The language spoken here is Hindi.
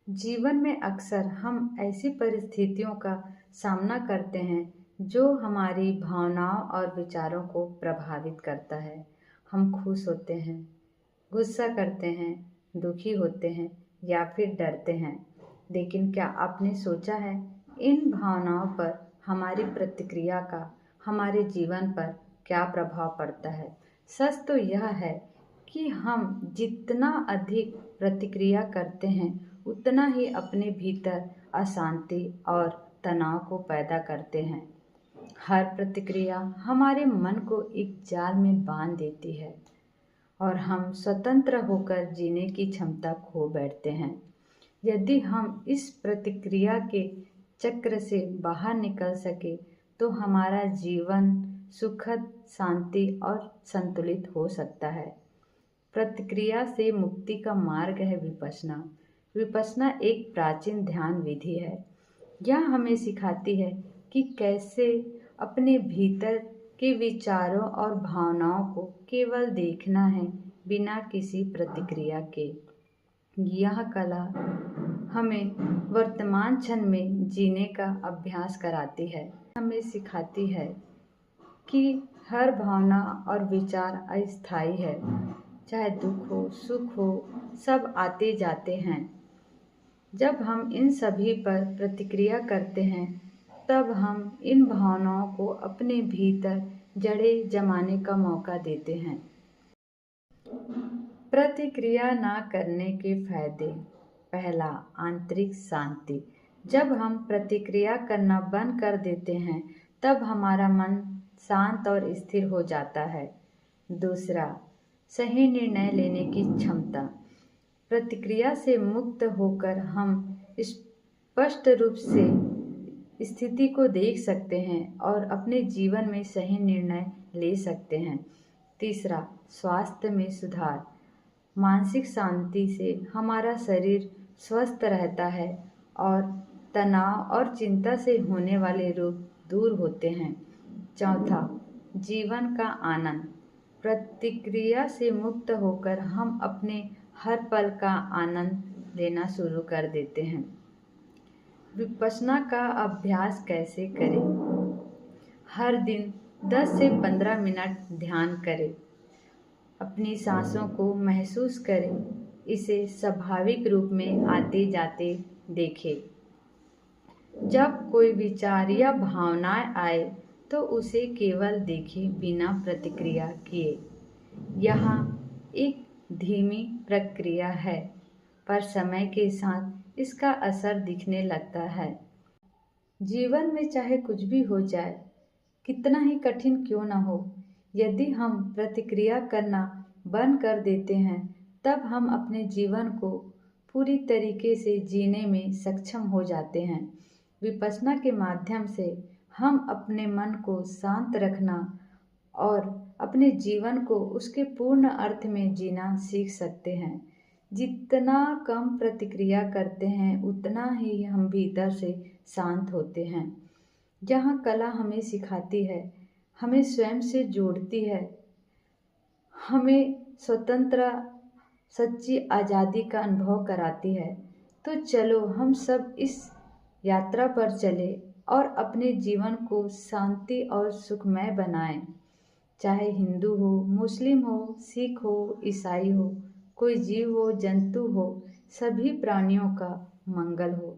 जीवन में अक्सर हम ऐसी परिस्थितियों का सामना करते हैं जो हमारी भावनाओं और विचारों को प्रभावित करता है। हम खुश होते हैं, गुस्सा करते हैं, दुखी होते हैं या फिर डरते हैं। लेकिन क्या आपने सोचा है इन भावनाओं पर हमारी प्रतिक्रिया का हमारे जीवन पर क्या प्रभाव पड़ता है? सच तो यह है कि हम जितना अधिक प्रतिक्रिया करते हैं उतना ही अपने भीतर अशांति और तनाव को पैदा करते हैं। हर प्रतिक्रिया हमारे मन को एक जाल में बांध देती है और हम स्वतंत्र होकर जीने की क्षमता खो बैठते हैं। यदि हम इस प्रतिक्रिया के चक्र से बाहर निकल सके तो हमारा जीवन सुखद, शांति और संतुलित हो सकता है। प्रतिक्रिया से मुक्ति का मार्ग है विपश्यना। विपश्यना एक प्राचीन ध्यान विधि है। यह हमें सिखाती है कि कैसे अपने भीतर के विचारों और भावनाओं को केवल देखना है, बिना किसी प्रतिक्रिया के। यह कला हमें वर्तमान क्षण में जीने का अभ्यास कराती है। हमें सिखाती है कि हर भावना और विचार अस्थायी है। चाहे दुख हो, सुख हो, सब आते जाते हैं। जब हम इन सभी पर प्रतिक्रिया करते हैं तब हम इन भावनाओं को अपने भीतर जड़ें जमाने का मौका देते हैं। प्रतिक्रिया ना करने के फायदे। पहला, आंतरिक शांति। जब हम प्रतिक्रिया करना बंद कर देते हैं तब हमारा मन शांत और स्थिर हो जाता है। दूसरा, सही निर्णय लेने की क्षमता। प्रतिक्रिया से मुक्त होकर हम स्पष्ट रूप से स्थिति को देख सकते हैं और अपने जीवन में सही निर्णय ले सकते हैं। तीसरा, स्वास्थ्य में सुधार। मानसिक शांति से हमारा शरीर स्वस्थ रहता है और तनाव और चिंता से होने वाले रोग दूर होते हैं। चौथा, जीवन का आनंद। प्रतिक्रिया से मुक्त होकर हम अपने हर पल का आनंद लेना शुरू कर देते हैं। विपश्यना का अभ्यास कैसे करें? हर दिन 10 से 15 मिनट ध्यान करें। अपनी सांसों को महसूस करें। इसे स्वाभाविक रूप में आते जाते देखें। जब कोई विचार या भावनाएं आए तो उसे केवल देखें, बिना प्रतिक्रिया किए। यहाँ एक धीमी प्रक्रिया है, पर समय के साथ इसका असर दिखने लगता है। जीवन में चाहे कुछ भी हो जाए, कितना ही कठिन क्यों न हो, यदि हम प्रतिक्रिया करना बंद कर देते हैं तब हम अपने जीवन को पूरी तरीके से जीने में सक्षम हो जाते हैं। विपश्यना के माध्यम से हम अपने मन को शांत रखना और अपने जीवन को उसके पूर्ण अर्थ में जीना सीख सकते हैं। जितना कम प्रतिक्रिया करते हैं उतना ही हम भीतर से शांत होते हैं। यह कला हमें सिखाती है, हमें स्वयं से जोड़ती है, हमें स्वतंत्र सच्ची आज़ादी का अनुभव कराती है। तो चलो हम सब इस यात्रा पर चले और अपने जीवन को शांति और सुखमय बनाएं। चाहे हिंदू हो, मुस्लिम हो, सिख हो, ईसाई हो, कोई जीव हो, जंतु हो, सभी प्राणियों का मंगल हो।